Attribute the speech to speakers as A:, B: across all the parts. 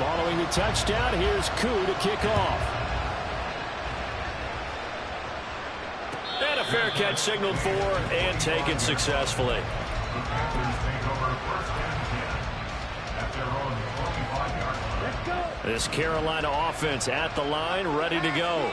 A: Following the touchdown, here's Koo to kick off. And a fair catch signaled for and taken successfully. This Carolina offense at the line, ready to go.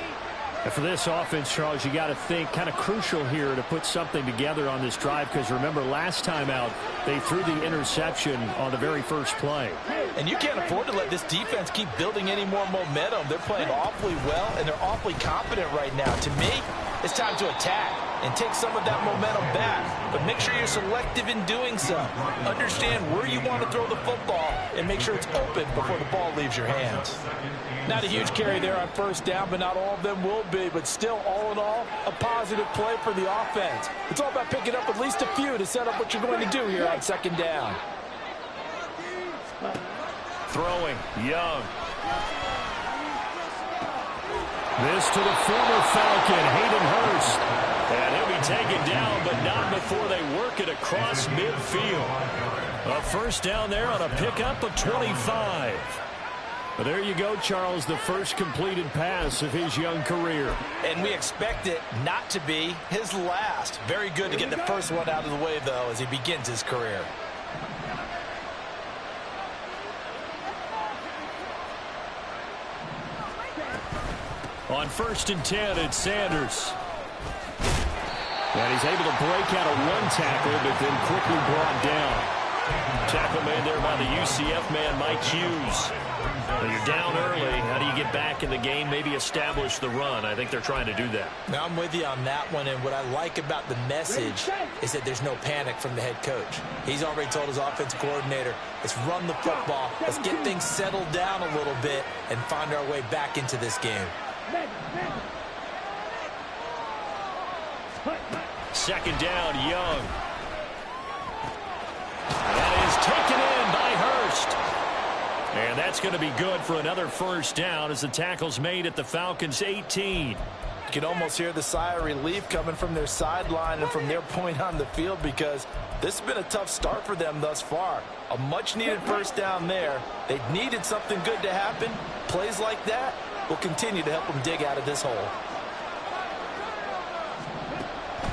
A: And for this offense, Charles, you got to think kind of crucial here to put something together on this drive, because remember last time out they threw the interception on the very first play.
B: And you can't afford to let this defense keep building any more momentum. They're playing awfully well, and they're awfully confident right now. To me, it's time to attack and take some of that momentum back. But make sure you're selective in doing so. Understand where you want to throw the football and make sure it's open before the ball leaves your hands. Not a huge carry there on first down, but not all of them will be. But still, all in all, a positive play for the offense. It's all about picking up at least a few to set up what you're going to do here on second down.
A: Throwing, Young. This to the former Falcon, Hayden Hurst. And he'll be taken down, but not before they work it across midfield. A first down there on a pickup of 25. But there you go, Charles, the first completed pass of his young career.
B: And we expect it not to be his last. Very good to get the first one out of the way, though, as he begins his career.
A: On 1st and 10, it's Sanders. And he's able to break out of one tackle, but then quickly brought down. Tackle made there by the UCF man, Mike Hughes. When you're down early, how do you get back in the game, maybe establish the run? I think they're trying to do that.
B: Now, I'm with you on that one, and what I like about the message is that there's no panic from the head coach. He's already told his offensive coordinator, let's run the football, let's get things settled down a little bit, and find our way back into this game.
A: Second down, Young. That is taken in by Hurst. And that's going to be good for another first down as the tackle's made at the Falcons' 18.
B: You can almost hear the sigh of relief coming from their sideline and from their point on the field, because this has been a tough start for them thus far. A much-needed first down there. They needed something good to happen. Plays like that will continue to help them dig out of this hole.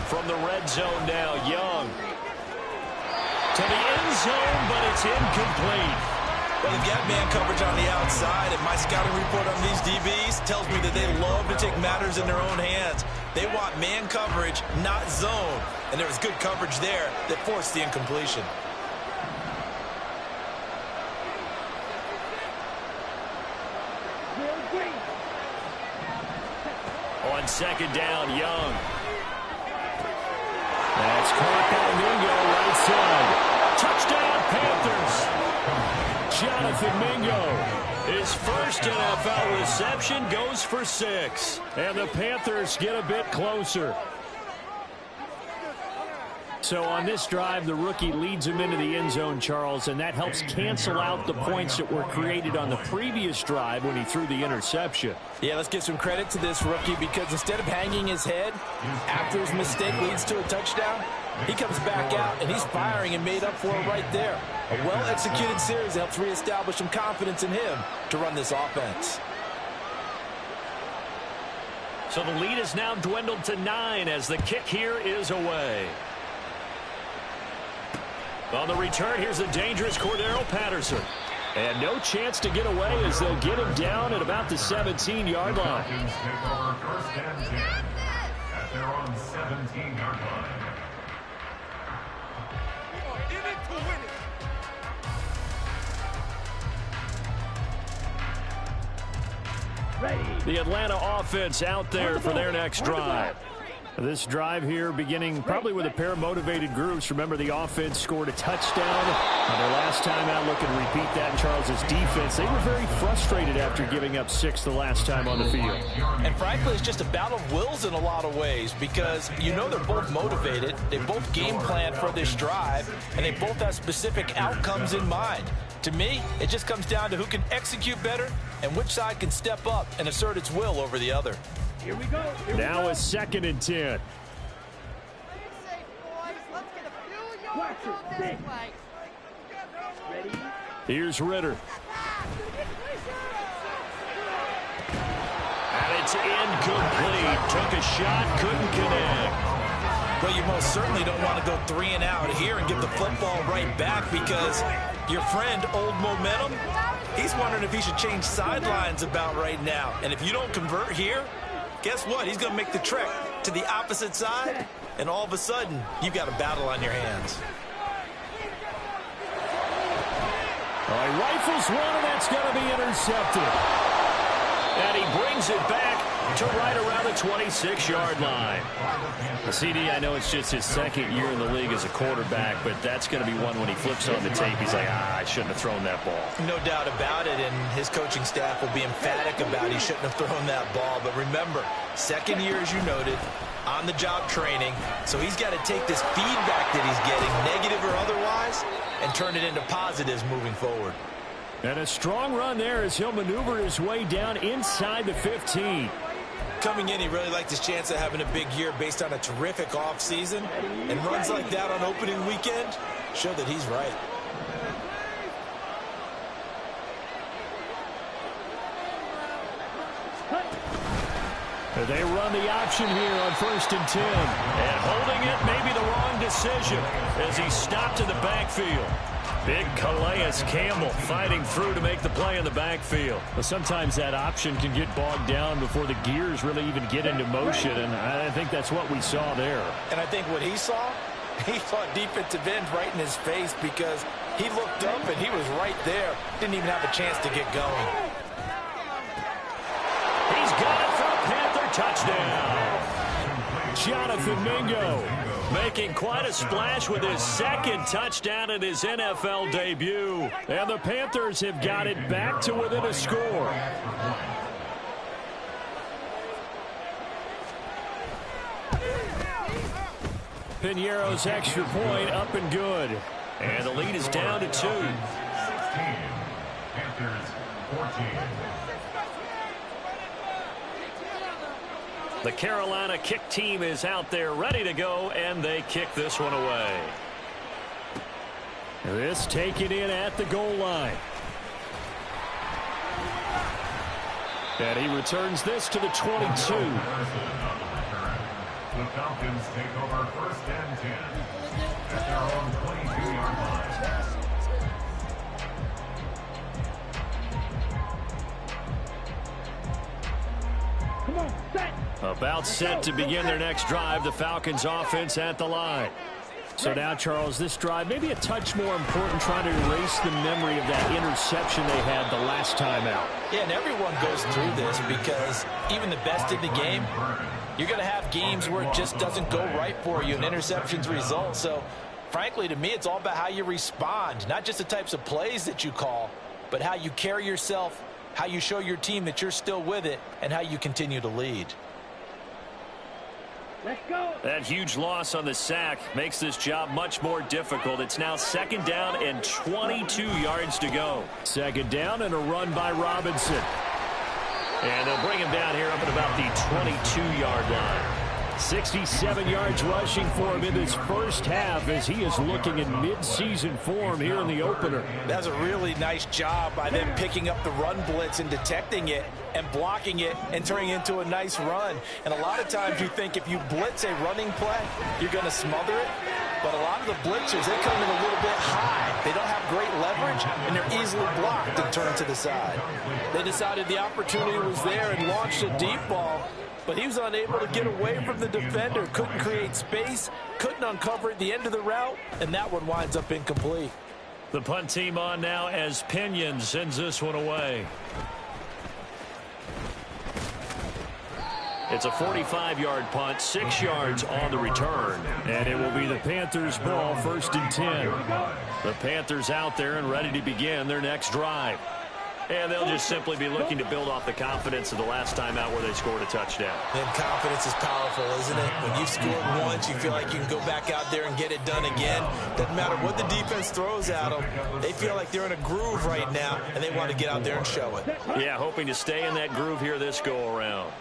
A: From the red zone now, Young. To the end zone, but it's incomplete.
B: Well, they've got man coverage on the outside, and my scouting report on these DBs tells me that they love to take matters in their own hands. They want man coverage, not zone. And there was good coverage there that forced the incompletion.
A: On second down, Young. That's caught by Mingo right side. Touchdown, Panthers. Jonathan Mingo. His first NFL reception goes for 6. And the Panthers get a bit closer. So on this drive, the rookie leads him into the end zone, Charles, and that helps cancel out the points that were created on the previous drive when he threw the interception.
B: Yeah, let's give some credit to this rookie, because instead of hanging his head after his mistake leads to a touchdown, he comes back out and he's firing and made up for it right there. A well-executed series helps reestablish some confidence in him to run this offense.
A: So the lead is now dwindled to 9 as the kick here is away. On the return, here's the dangerous Cordero Patterson. And no chance to get away as they'll get him down at about the 17-yard line.
C: At their own 17-yard line.
A: The Atlanta offense out there for their next drive. This drive here beginning probably with a pair of motivated groups. Remember, the offense scored a touchdown on their last time out. Look and repeat that in Charles's defense. They were very frustrated after giving up 6 the last time on the field.
B: And frankly, it's just a battle of wills in a lot of ways, because you know they're both motivated. They both game plan for this drive, and they both have specific outcomes in mind. To me, it just comes down to who can execute better and which side can step up and assert its will over the other.
C: Here we go.
A: Now a 2nd and 10. Here's Ritter. It's incomplete. Took a shot, couldn't connect.
B: Well, you most certainly don't want to go 3 and out here and give the football right back, because your friend, Old Momentum, he's wondering if he should change sidelines about right now. And if you don't convert here, guess what? He's going to make the trek to the opposite side, and all of a sudden, you've got a battle on your hands.
A: He rifles one, and that's going to be intercepted. And he brings it back to right around the 26-yard line. The CD, I know it's just his second year in the league as a quarterback, but that's going to be one when he flips on the tape. He's like, I shouldn't have thrown that ball.
B: No doubt about it, and his coaching staff will be emphatic about he shouldn't have thrown that ball. But remember, second year, as you noted, on-the-job training, so he's got to take this feedback that he's getting, negative or otherwise, and turn it into positives moving forward.
A: And a strong run there as he'll maneuver his way down inside the 15.
B: Coming in, he really liked his chance of having a big year based on a terrific offseason, and runs like that on opening weekend show that he's right.
A: They run the option here on 1st and 10. And holding it may be the wrong decision as he stopped in the backfield. Big Calais Campbell fighting through to make the play in the backfield. But sometimes that option can get bogged down before the gears really even get into motion, and I think that's what we saw there.
B: And I think what he saw defensive end right in his face, because he looked up and he was right there. Didn't even have a chance to get going.
A: He's got it for a Panther touchdown. Jonathan Mingo making quite a splash with his second touchdown in his NFL debut. And the Panthers have got it back to within a score. Piñeiro's extra point up and good. And the lead is down to 2.
C: 16. Panthers 14.
A: The Carolina kick team is out there ready to go, and they kick this one away. This taken in at the goal line. And he returns this to the 22.
C: The Falcons take over 1st and 10 at their own 22-yard line.
A: About set to begin their next drive, the Falcons offense at the line. So now, Charles, this drive maybe a touch more important, trying to erase the memory of that interception they had the last time out.
B: Yeah, and everyone goes through this, because even the best in the game, you're going to have games where it just doesn't go right for you and interceptions result. So, frankly, to me, it's all about how you respond, not just the types of plays that you call, but how you carry yourself, how you show your team that you're still with it, and how you continue to lead.
A: Let's go. That huge loss on the sack makes this job much more difficult. It's now 2nd down and 22 yards to go. 2nd down and a run by Robinson. And they'll bring him down here up at about the 22-yard line. 67 yards rushing for him in this first half as he is looking in mid-season form here in the opener.
B: That was a really nice job by them picking up the run blitz and detecting it and blocking it and turning it into a nice run. And a lot of times you think if you blitz a running play, you're going to smother it. But a lot of the blitzers, they come in a little bit high. They don't have great leverage, and they're easily blocked and turned to the side. They decided the opportunity was there and launched a deep ball, but he was unable to get away from the defender, couldn't create space, couldn't uncover at the end of the route, and that one winds up incomplete.
A: The punt team on now as Pinion sends this one away. It's a 45-yard punt, 6 yards on the return, and it will be the Panthers' ball, 1st and 10. The Panthers out there and ready to begin their next drive. And they'll just simply be looking to build off the confidence of the last time out where they scored a touchdown.
B: And confidence is powerful, isn't it? When you've scored once, you feel like you can go back out there and get it done again. Doesn't matter what the defense throws at them. They feel like they're in a groove right now, and they want to get out there and show it.
A: Yeah, hoping to stay in that groove here this go-around.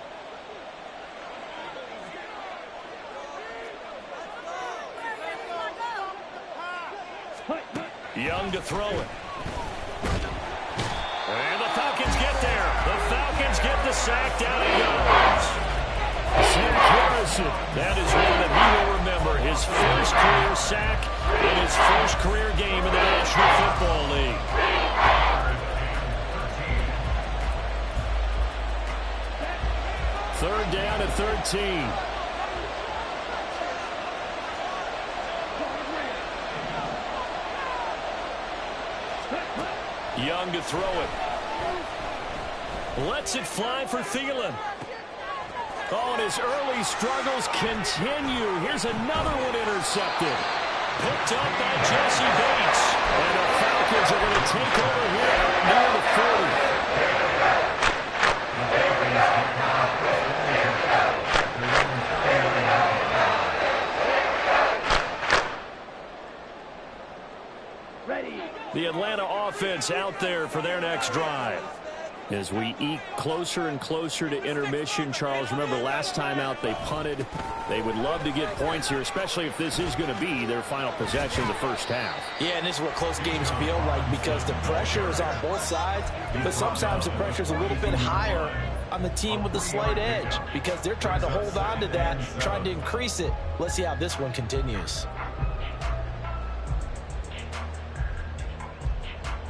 A: Young to throw it. And the Falcons get there. The Falcons get the sack, down he goes. Zach Harrison, that is one that he will remember. His first career sack in his first career game in the National Football League. Third down at 13. Young to throw it. Lets it fly for Thielen. Oh, and his early struggles continue. Here's another one intercepted. Picked up by Jesse Bates. And the Falcons are going to take over here near the 40. The Atlanta offense out there for their next drive. As we eke closer and closer to intermission, Charles, remember last time out they punted. They would love to get points here, especially if this is going to be their final possession of the first half.
B: Yeah, and this is what close games feel like because the pressure is on both sides, but sometimes the pressure is a little bit higher on the team with the slight edge because they're trying to hold on to that, trying to increase it. Let's see how this one continues.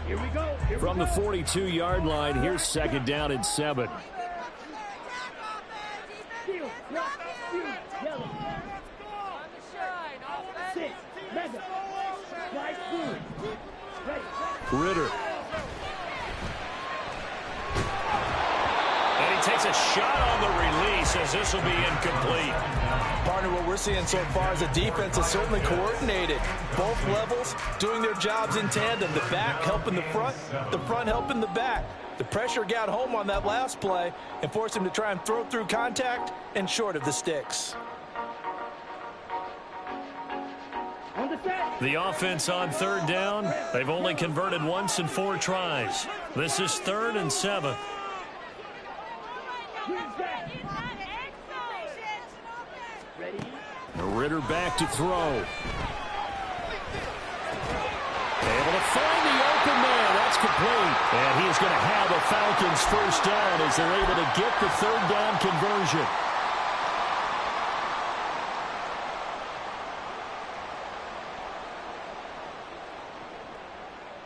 D: Here we go.
A: From the 42-yard line, here's second down and 7. Ritter. And he takes a shot on the release as this will be incomplete.
B: Partner, what we're seeing so far is the defense is certainly coordinated. Both levels doing their jobs in tandem. The back helping the front helping the back. The pressure got home on that last play and forced him to try and throw through contact and short of the sticks.
A: The offense on third down. They've only converted once in 4 tries. This is 3rd and 7. Ritter back to throw. Able to find the open man. That's complete. And he is going to have a Falcons first down as they're able to get the 3rd down conversion.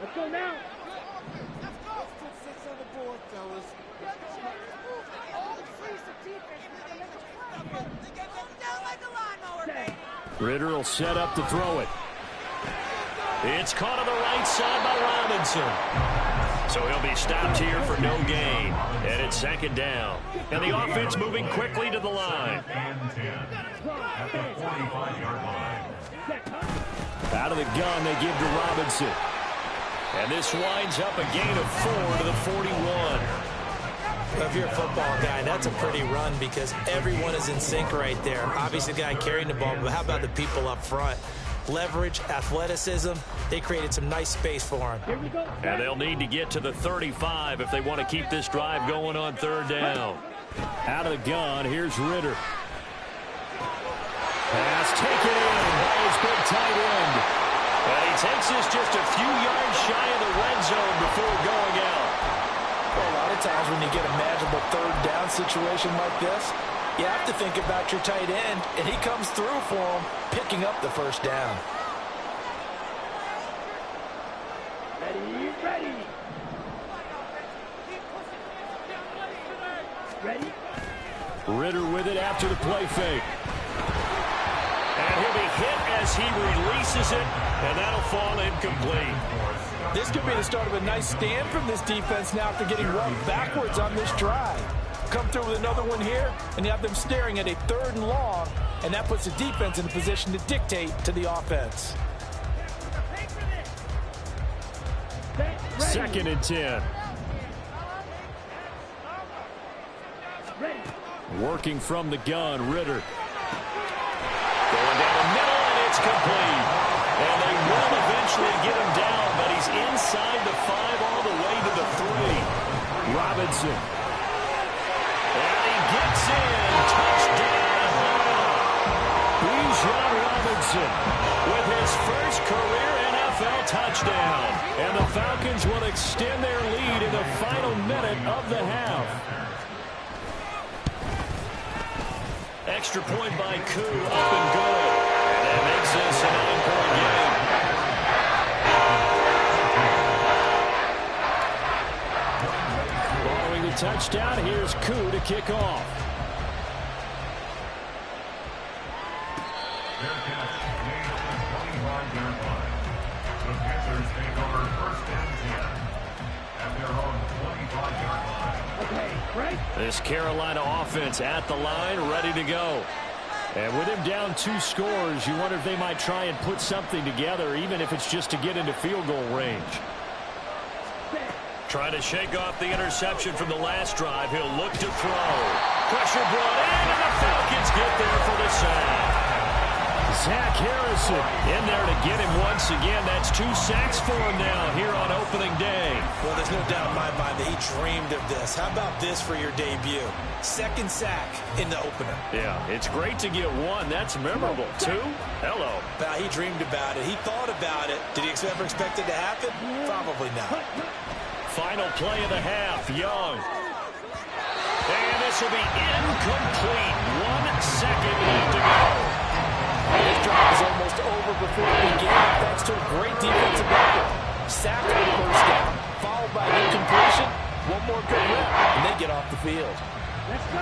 D: Let's go now.
E: Let's go. Put 6 on the board, fellas.
A: Ritter will set up to throw it. It's caught on the right side by Robinson. So he'll be stopped here for no gain. And it's 2nd down. And the offense moving quickly to the line.
C: And 10 at the 45-yard line.
A: Out of the gun, they give to Robinson. And this winds up a gain of 4 to the 41.
B: If you're a football guy, that's a pretty run because everyone is in sync right there. Obviously, the guy carrying the ball, but how about the people up front? Leverage, athleticism, they created some nice space for him.
A: And they'll need to get to the 35 if they want to keep this drive going on 3rd down. Out of the gun, here's Ritter. Pass taken in by his big tight end. And he takes this just a few yards shy of the red zone before going out.
B: Well, a lot of times when you get a manageable 3rd down situation like this, you have to think about your tight end, and he comes through for him, picking up the 1st down.
D: Ready?
A: Ritter with it after the play fake. And he'll be hit as he releases it, and that'll fall incomplete.
B: This could be the start of a nice stand from this defense now after getting run backwards on this drive. Come through with another one here, and you have them staring at a 3rd and long, and that puts the defense in a position to dictate to the offense.
A: 2nd and 10. Working from the gun, Ritter. Going down the middle, and it's complete. And they will eventually get him down, but he's inside the 5 all the way to the 3. Robinson. And he gets in. Touchdown. Bijan Robinson with his first career NFL touchdown. And the Falcons will extend their lead in the final minute of the half. extra point by Koo, up and good. And that makes this a 9-point game. Following the touchdown, here's Koo to kick off.
C: Their catch made on the 25-yard line. The Panthers take over first and 10 at their own 25-yard line.
D: Okay, right?
A: This Carolina offense at the line, ready to go. And with him down 2 scores, you wonder if they might try and put something together, even if it's just to get into field goal range. Trying to shake off the interception from the last drive. He'll look to throw. Pressure brought in, and the Falcons get there for the sack. Zach Harrison in there to get him once again. That's 2 sacks for him now here on opening day.
B: Well, there's no doubt in my mind that he dreamed of this. How about this for your debut? 2nd sack in the opener.
A: Yeah, it's great to get 1. That's memorable. 2? Hello.
B: Well, he dreamed about it. He thought about it. Did he ever expect it to happen? Probably not.
A: Final play of the half, Young. And this will be incomplete. 1 second left to go.
B: This drive is almost over before it began, thanks to a great defensive effort. Sacked on the first down, followed by an incompletion. 1 more good rep, and they get off the field.
D: Let's go.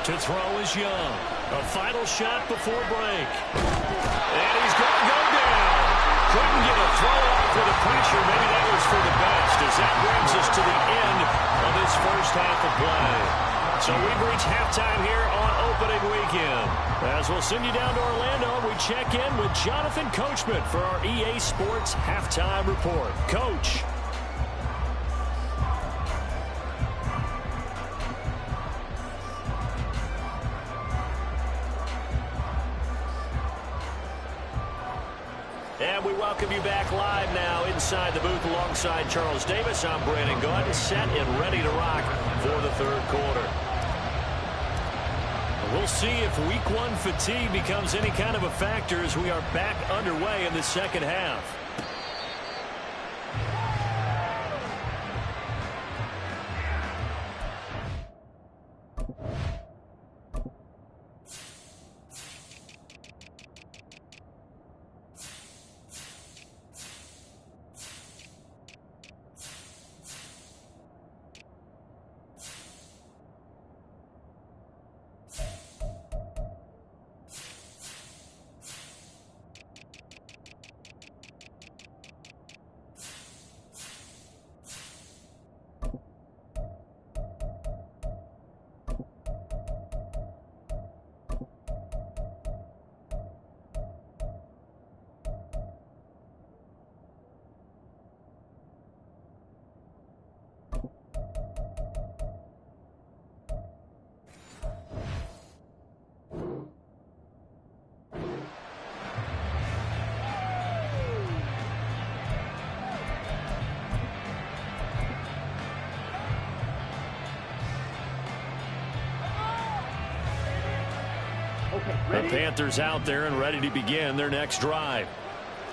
A: To throw is Young. A final shot before break. And he's going to go down. Couldn't get a throw off with the pressure. Maybe that was for the best, as that brings us to the end of this first half of play. So we've reached halftime here on opening weekend. As we'll send you down to Orlando, we check in with Jonathan Coachman for our EA Sports Halftime Report. Coach. And we welcome you back live now inside the booth alongside Charles Davis. I'm Brandon Gaudin, set and ready to rock for the 3rd quarter. We'll see if week 1 fatigue becomes any kind of a factor as we are back underway in the second half. The Panthers out there and ready to begin their next drive.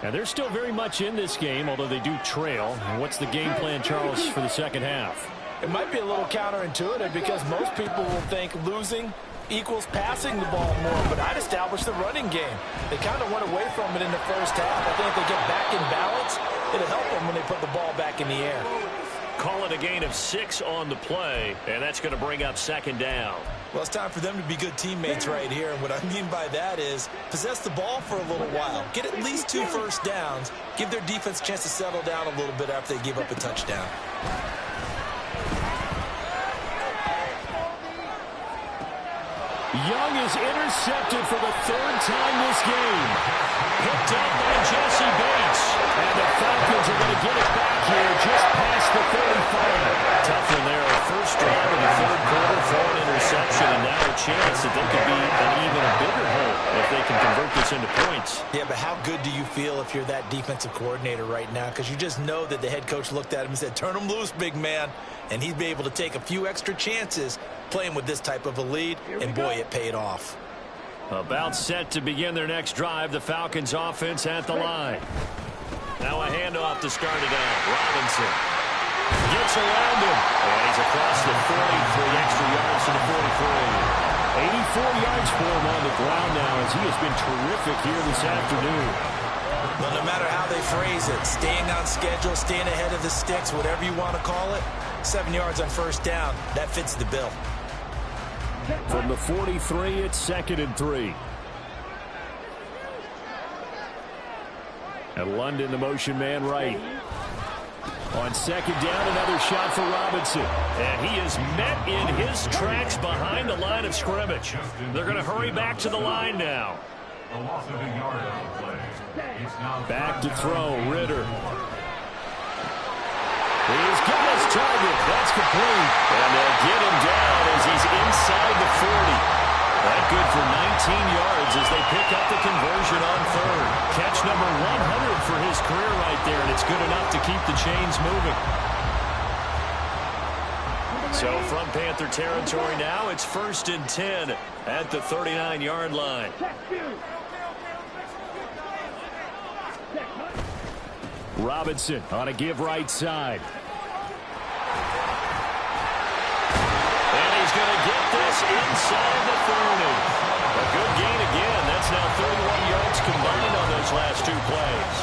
A: And they're still very much in this game, although they do trail. And what's the game plan, Charles, for the second half?
B: It might be a little counterintuitive because most people will think losing equals passing the ball more, but I'd establish the running game. They kind of went away from it in the first half. I think if they get back in balance, it'll help them when they put the ball back in the air.
A: Call it a gain of 6 on the play, and that's going to bring up 2nd down.
B: Well, it's time for them to be good teammates right here, and what I mean by that is possess the ball for a little while. Get at least 2 first downs. Give their defense a chance to settle down a little bit after they give up a touchdown.
A: Young is intercepted for the 3rd time this game. Picked up by Jesse Bates. And the Falcons are going to get it back here just past the 35. Tough one there. First drive in the 3rd quarter for an interception, and now a chance that they could be an even bigger hole if they can convert this into points.
B: Yeah, but how good do you feel if you're that defensive coordinator right now? Because you just know that the head coach looked at him and said, turn him loose, big man. And he'd be able to take a few extra chances playing with this type of a lead, and boy, it paid off.
A: About set to begin their next drive, the Falcons offense at the line. Now a handoff to start it out. Robinson gets around him. And he's across the 40 for the extra yards to the 43. 84 yards for him on the ground now as he has been terrific here this afternoon.
B: Well, no matter how they phrase it, staying on schedule, staying ahead of the sticks, whatever you want to call it, 7 yards on first down, that fits the bill.
A: From the 43, it's 2nd and 3. And London, the motion man right. On 2nd down, another shot for Robinson. And he is met in his tracks behind the line of scrimmage. They're going to hurry back to the line now.
C: A loss of a yard on the play. It's now
A: Back to throw, Ritter. He's got his target. That's complete. And they'll get him down as he's inside the 40. That good for 19 yards as they pick up the conversion on 3rd. Catch number 100 for his career right there, and it's good enough to keep the chains moving. So from Panther territory now, it's 1st and 10 at the 39-yard line. Robinson on a give right side. And he's going to get this inside the 30. A good gain again. That's now 31 yards combined on those last 2 plays.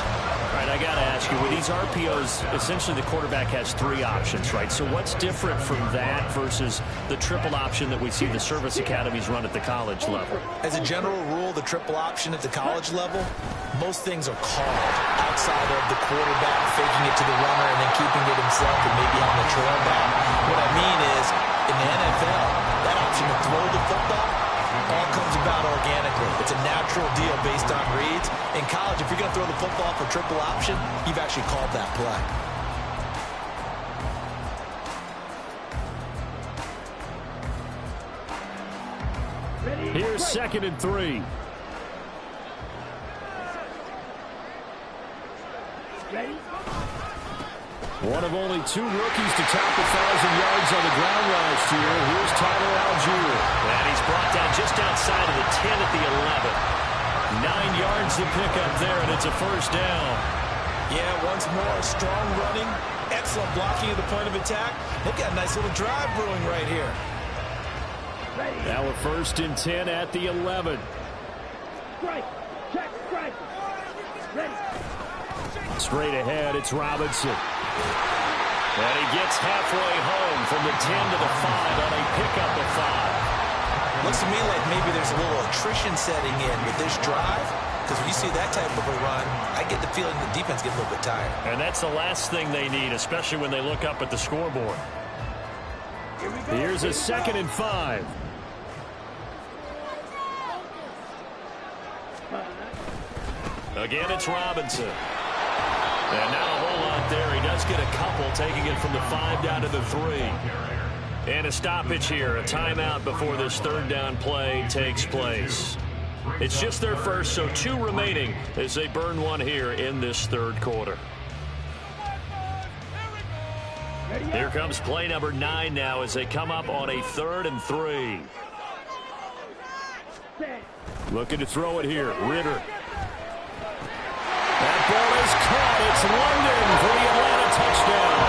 A: All right, I got to ask you, with these RPOs, essentially the quarterback has 3 options, right? So what's different from that versus the triple option that we see the service academies run at the college level?
B: As a general rule, the triple option at the college level, most things are called outside of the quarterback faking it to the runner and then keeping it himself and maybe on the trail back. What I mean is, in the NFL, that option to throw the football all comes about organically. It's a natural deal based on reads. In college, if you're going to throw the football for triple option, you've actually called that play.
A: Here's 2nd and 3. One of only 2 rookies to top 1,000 yards on the ground last year. Here's Tyler Algier. And he's brought down just outside of the 10 at the 11. 9 yards to pick up there, and it's a 1st down.
B: Yeah, once more, strong running, excellent blocking at the point of attack. They've got a nice little drive brewing right here.
A: Now a 1st and 10 at the 11.
D: Strike. Check. Strike. Ready.
A: Straight ahead, it's Robinson. And he gets halfway home from the 10 to the 5 on a pickup of 5.
B: Looks to me like maybe there's a little attrition setting in with this drive, because when you see that type of a run, I get the feeling the defense gets a little bit tired.
A: And that's the last thing they need, especially when they look up at the scoreboard. Here's a 2nd and 5. Again, it's Robinson. And not a whole lot there. He does get a couple, taking it from the 5 down to the 3. And a stoppage here, a timeout before this 3rd down play takes place. It's just their first, so 2 remaining as they burn 1 here in this 3rd quarter. Here comes play number 9 now as they come up on a 3rd and 3. Looking to throw it here, Ritter. That ball is caught. It's London for the Atlanta touchdown.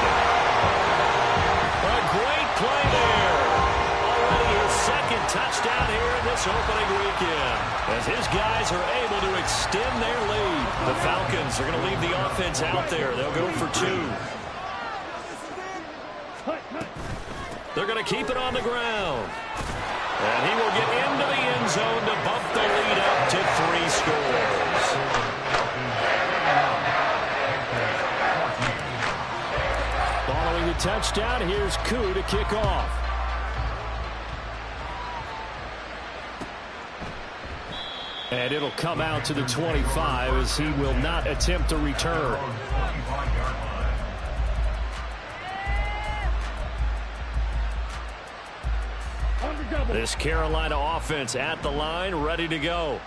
A: A great play there. Already his 2nd touchdown here in this opening weekend. As his guys are able to extend their lead. The Falcons are going to leave the offense out there. They'll go for 2. They're going to keep it on the ground. And he will get into the end zone to bump the lead up to 3 scores. Following the touchdown, here's Koo to kick off. And it'll come out to the 25 as he will not attempt a return. This Carolina offense at the line, ready to go.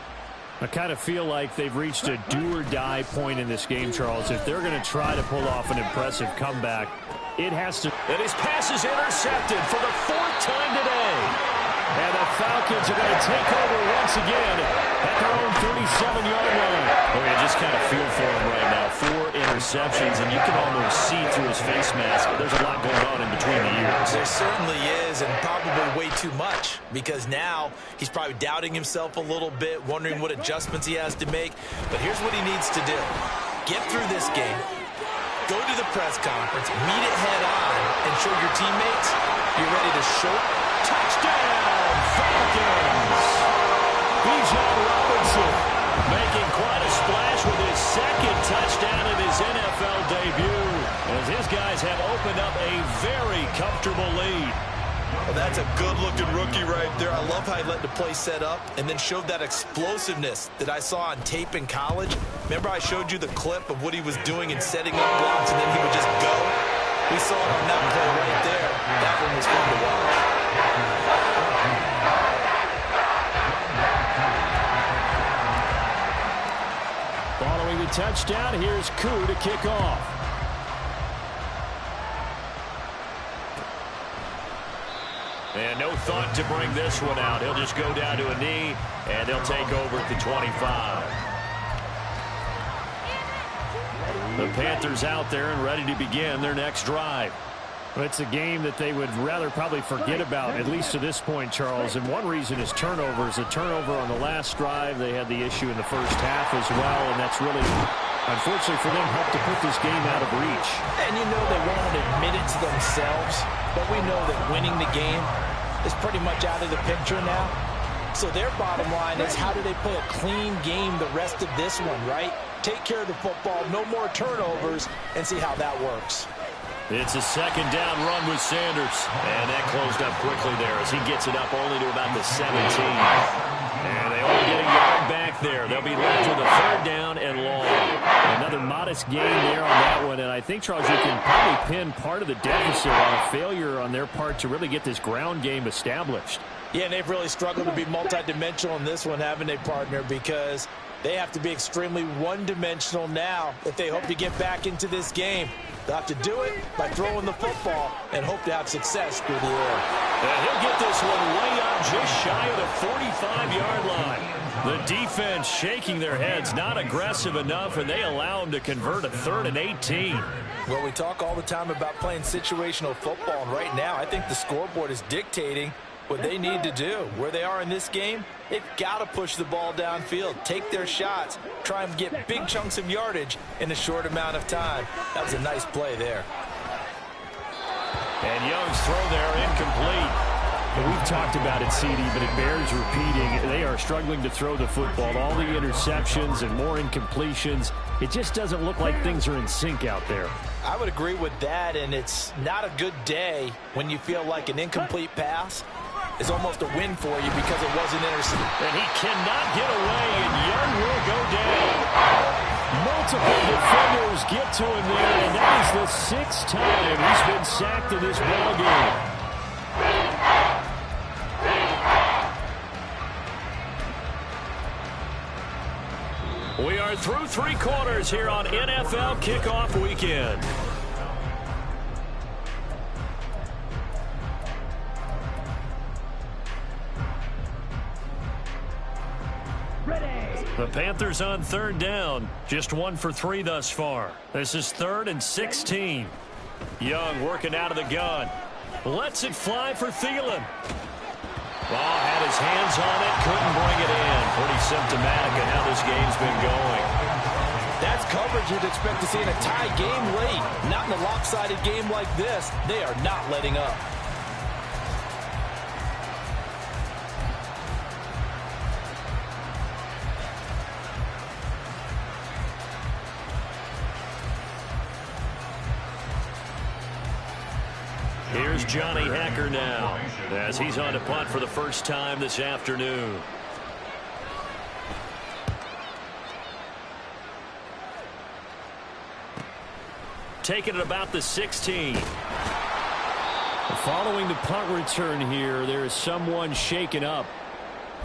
A: I kind of feel like they've reached a do-or-die point in this game, Charles. If they're going to try to pull off an impressive comeback, it has to. And his pass is intercepted for the 4th time today. And the Falcons are going to take over once again at their own 37-yard line. Oh, you just kind of feel for him right now. 4 interceptions, and you can almost see through his face mask. There's a lot going on in between the ears.
B: There certainly is, and probably way too much, because now he's probably doubting himself a little bit, wondering what adjustments he has to make. But here's what he needs to do. Get through this game, go to the press conference, meet it head on, and show your teammates you're ready to show.
A: Touchdown, Falcons! Bijan Robinson making quite a splash with his second touchdown in his NFL debut, as his guys have opened up a very comfortable lead.
B: Well, that's a good-looking rookie right there. I love how he let the play set up and then showed that explosiveness that I saw on tape in college. Remember I showed you the clip of what he was doing and setting up blocks, and then he would just go? We saw it on that play right there. That one was fun to watch.
A: Following the touchdown, here's Koo to kick off. And no thought to bring this one out. He'll just go down to a knee, and they'll take over at the 25. The Panthers out there and ready to begin their next drive. It's a game that they would rather probably forget about, at least to this point, Charles. And one reason is turnovers. A turnover on the last drive. They had the issue in the first half as well, and that's really, unfortunately for them, helped to put this game out of reach.
B: And you know they won't admit it to themselves, but we know that winning the game is pretty much out of the picture now. So their bottom line is, how do they play a clean game the rest of this one, right? Take care of the football, no more turnovers, and see how that works.
A: It's a second down run with Sanders. And that closed up quickly there as he gets it up only to about the 17. And they only get a yard back there. They'll be left with a third down and long. Another modest gain there on that one. And I think, Charles, you can probably pin part of the deficit on a failure on their part to really get this ground game established.
B: Yeah, and they've really struggled to be multidimensional in this one, haven't they, partner? Because they have to be extremely one-dimensional now if they hope to get back into this game. They'll have to do it by throwing the football and hope to have success through the air.
A: And he'll get this one way up just shy of the 45-yard line. The defense shaking their heads, not aggressive enough, and they allow him to convert a 3rd and 18.
B: Well, we talk all the time about playing situational football, and right now I think the scoreboard is dictating what they need to do. Where they are in this game, they've got to push the ball downfield, take their shots, try and get big chunks of yardage in a short amount of time. That was a nice play there.
A: And Young's throw there incomplete. And we've talked about it, CD, but it bears repeating. They are struggling to throw the football. All the interceptions and more incompletions. It just doesn't look like things are in sync out there.
B: I would agree with that, and it's not a good day when you feel like an incomplete pass is almost a win for you because it wasn't intercepted.
A: And he cannot get away, and Young will go down. Multiple defenders get to him there, and that is the 6th time he's been sacked in this ballgame. We are through 3 quarters here on NFL Kickoff Weekend. The Panthers on 3rd down. Just 1 for 3 thus far. This is 3rd and 16. Young working out of the gun. Lets it fly for Thielen. Ball had his hands on it, couldn't bring it in. Pretty symptomatic of how this game's been going.
B: That's coverage you'd expect to see in a tie game late. Not in a lopsided game like this. They are not letting up.
A: Here's Johnny Hekker now, as he's on to punt for the first time this afternoon. Taking it about the 16. Following the punt return here, there is someone shaken up.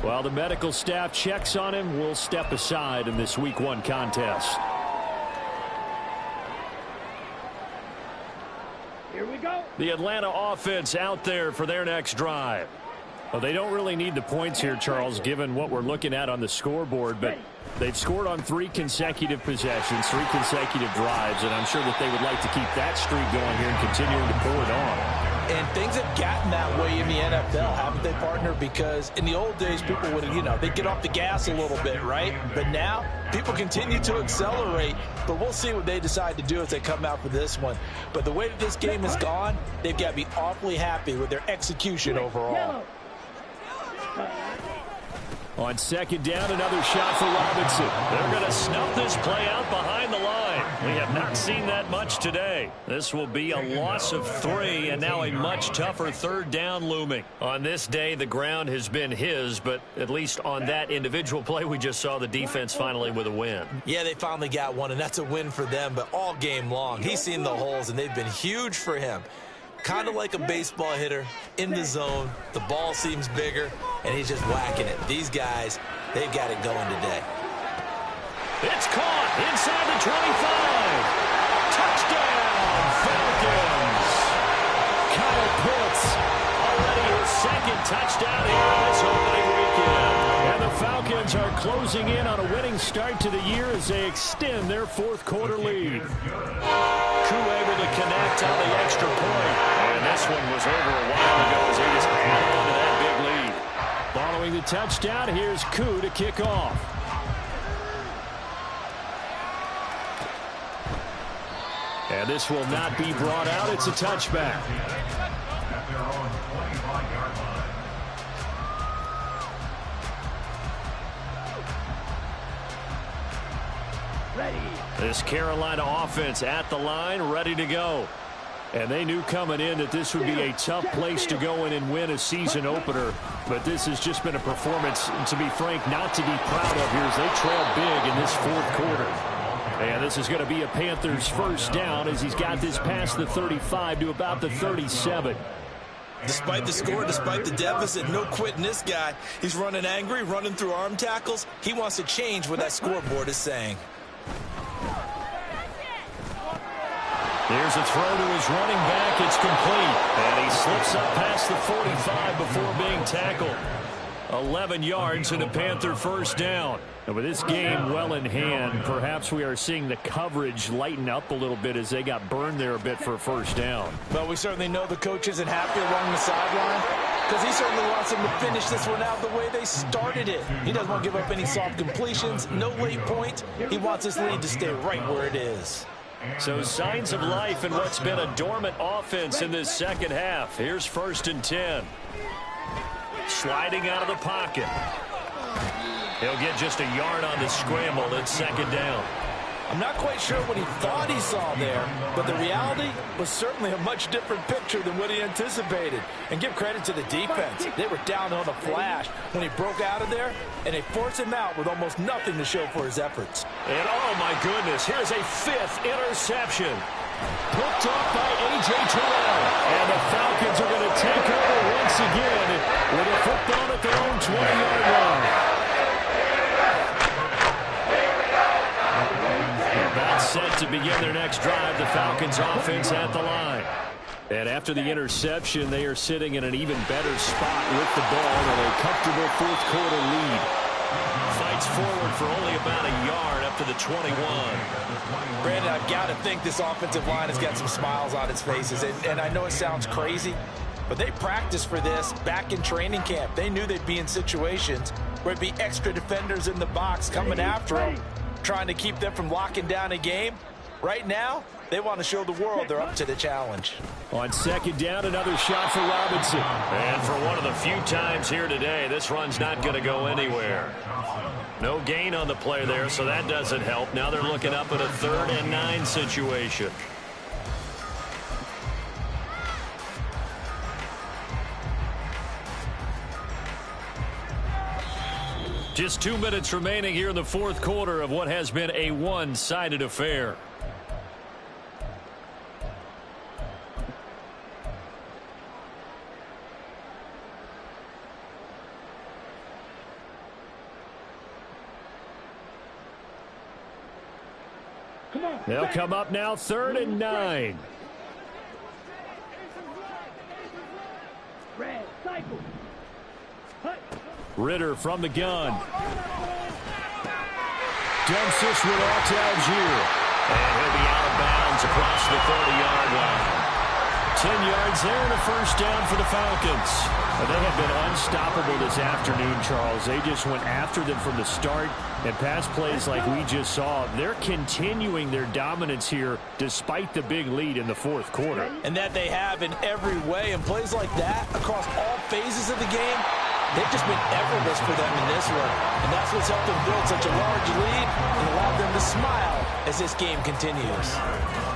A: While the medical staff checks on him, we'll step aside in this Week 1 contest.
D: Here we go.
A: The Atlanta offense out there for their next drive. Well, they don't really need the points here, Charles, given what we're looking at on the scoreboard, but they've scored on 3 consecutive possessions, 3 consecutive drives, and I'm sure that they would like to keep that streak going here and continuing to pour it on.
B: And things have gotten that way in the NFL, haven't they, partner? Because in the old days, people would, they'd get off the gas a little bit, right? But now, people continue to accelerate. But we'll see what they decide to do as they come out for this one. But the way that this game has gone, they've got to be awfully happy with their execution overall.
A: On second down, another shot for Robinson. They're going to snuff this play out behind the line. We have not seen that much today. This will be a loss of 3, and now a much tougher third down looming. On this day, the ground has been his, but at least on that individual play, we just saw the defense finally with a win.
B: Yeah, they finally got one, and that's a win for them, but all game long, he's seen the holes, and they've been huge for him. Kind of like a baseball hitter in the zone. The ball seems bigger, and he's just whacking it. These guys, they've got it going today.
A: It's caught inside the 25. Touchdown, Falcons. Kyle Pitts already his second touchdown here on this opening weekend. And the Falcons are closing in on a winning start to the year as they extend their fourth-quarter lead. Koo able to connect on the extra point. And this one was over a while ago as he just held on to that big lead. Following the touchdown, here's Koo to kick off. And this will not be brought out. It's a touchback.
C: At their own 25-yard line.
D: Ready.
A: This Carolina offense at the line, ready to go. And they knew coming in that this would be a tough place to go in and win a season opener. But this has just been a performance, to be frank, not to be proud of here as they trail big in this fourth quarter. And this is going to be a Panthers first down as he's got this past the 35 to about the 37.
B: Despite the score, despite the deficit, no quitting this guy. He's running angry, running through arm tackles. He wants to change what that scoreboard is saying.
A: There's a throw to his running back. It's complete. And he slips up past the 45 before being tackled. 11 yards and a Panther first down. And with this game well in hand, perhaps we are seeing the coverage lighten up a little bit as they got burned there a bit for a first down.
B: But we certainly know the coach isn't happy along the sideline because he certainly wants them to finish this one out the way they started it. He doesn't want to give up any soft completions, no late points. He wants this lead to stay right where it is.
A: So signs of life in what's been a dormant offense in this second half. Here's 1st and 10. Sliding out of the pocket. He'll get just a yard on the scramble. It's second down.
B: I'm not quite sure what he thought he saw there, but the reality was certainly a much different picture than what he anticipated. And give credit to the defense. They were down on a flash when he broke out of there, and they forced him out with almost nothing to show for his efforts.
A: And oh my goodness, here's a 5th interception. Picked off by A.J. Terrell. And the Falcons are going to take over once again with a football at their own 20-yard line. About set to begin their next drive, the Falcons offense at the line. And after the interception, they are sitting in an even better spot with the ball and a comfortable fourth-quarter lead. Fights forward for only about a yard up to the 21.
B: Brandon, I've got to think this offensive line has got some smiles on its faces. And I know it sounds crazy, but they practiced for this back in training camp. They knew they'd be in situations where it'd be extra defenders in the box coming after them, trying to keep them from locking down a game. Right now, they want to show the world they're up to the challenge.
A: On second down, another shot for Robinson. And for one of the few times here today, this run's not going to go anywhere. No gain on the play there, so that doesn't help. Now they're looking up at a 3rd and 9 situation. Just 2 minutes remaining here in the fourth quarter of what has been a one-sided affair. They'll come up now 3rd and 9.
D: Red, cycle.
A: Ritter from the gun. Dumps this one off to Algier. And he'll be out of bounds across the 30-yard line. 10 yards there and a first down for the Falcons. They have been unstoppable this afternoon, Charles. They just went after them from the start, and pass plays like we just saw. They're continuing their dominance here despite the big lead in the fourth quarter.
B: And that they have in every way. And plays like that across all phases of the game, they've just been effortless for them in this one. And that's what's helped them build such a large lead and allowed them to smile as this game continues.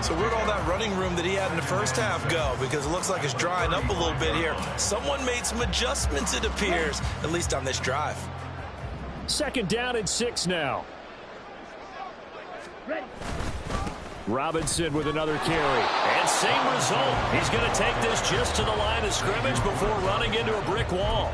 F: So where'd all that running room that he had in the first half go? Because it looks like it's drying up a little bit here. Someone made some adjustments, it appears, at least on this drive.
A: Second down and 6 now.
D: Ready.
A: Robinson with another carry. And same result. He's going to take this just to the line of scrimmage before running into a brick wall.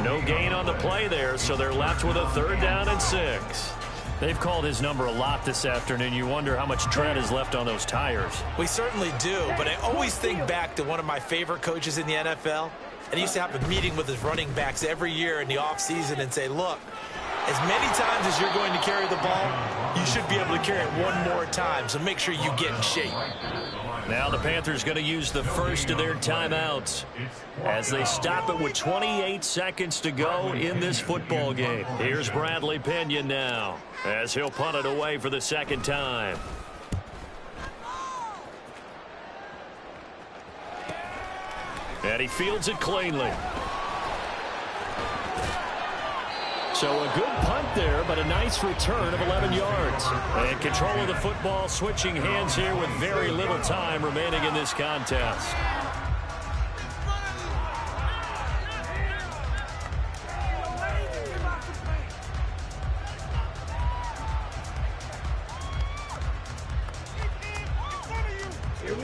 A: No gain on the play there, so they're left with a third down and 6. They've called his number a lot this afternoon. You wonder how much tread is left on those tires.
B: We certainly do, but I always think back to one of my favorite coaches in the NFL. And he used to have a meeting with his running backs every year in the offseason and say, look, as many times as you're going to carry the ball, you should be able to carry it one more time, so make sure you get in shape.
A: Now the Panthers going to use the first of their timeouts as they stop it with 28 seconds to go in this football game. Here's Bradley Pinion now as he'll punt it away for the second time. And he fields it cleanly. So a good punt there, but a nice return of 11 yards. And control of the football, switching hands here with very little time remaining in this contest.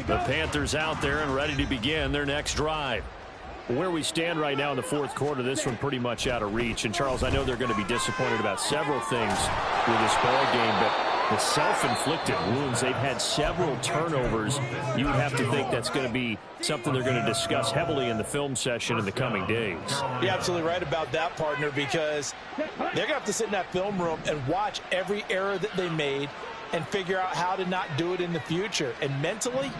A: The Panthers out there and ready to begin their next drive. Where we stand right now in the fourth quarter, this one pretty much out of reach. And, Charles, I know they're going to be disappointed about several things with this ball game, but the self-inflicted wounds, they've had several turnovers. You would have to think that's going to be something they're going to discuss heavily in the film session in the coming days.
B: You're absolutely right about that, partner, because they're going to have to sit in that film room and watch every error that they made and figure out how to not do it in the future. And mentally,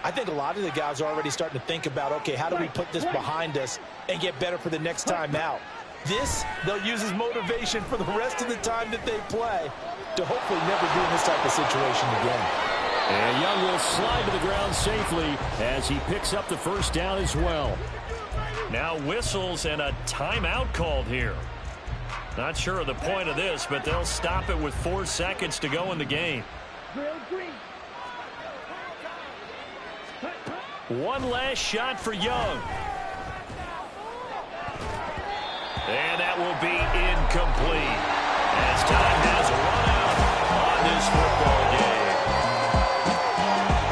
B: I think a lot of the guys are already starting to think about, okay, how do we put this behind us and get better for the next time out? This, they'll use as motivation for the rest of the time that they play to hopefully never be in this type of situation again.
A: And Young will slide to the ground safely as he picks up the first down as well. Now whistles and a timeout called here. Not sure of the point of this, but they'll stop it with 4 seconds to go in the game. One last shot for Young. And that will be incomplete as time has run out on this football game.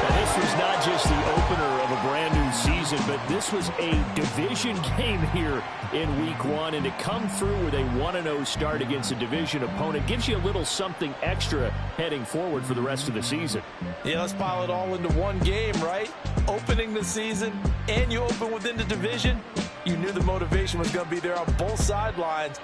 A: Now, this was not just the opener of a brand new season, but this was a division game here in week 1. And to come through with a 1-0 start against a division opponent gives you a little something extra heading forward for the rest of the season.
B: Yeah, let's pile it all into one game, right? Opening the season, and you open within the division. You knew the motivation was going to be there on both sidelines.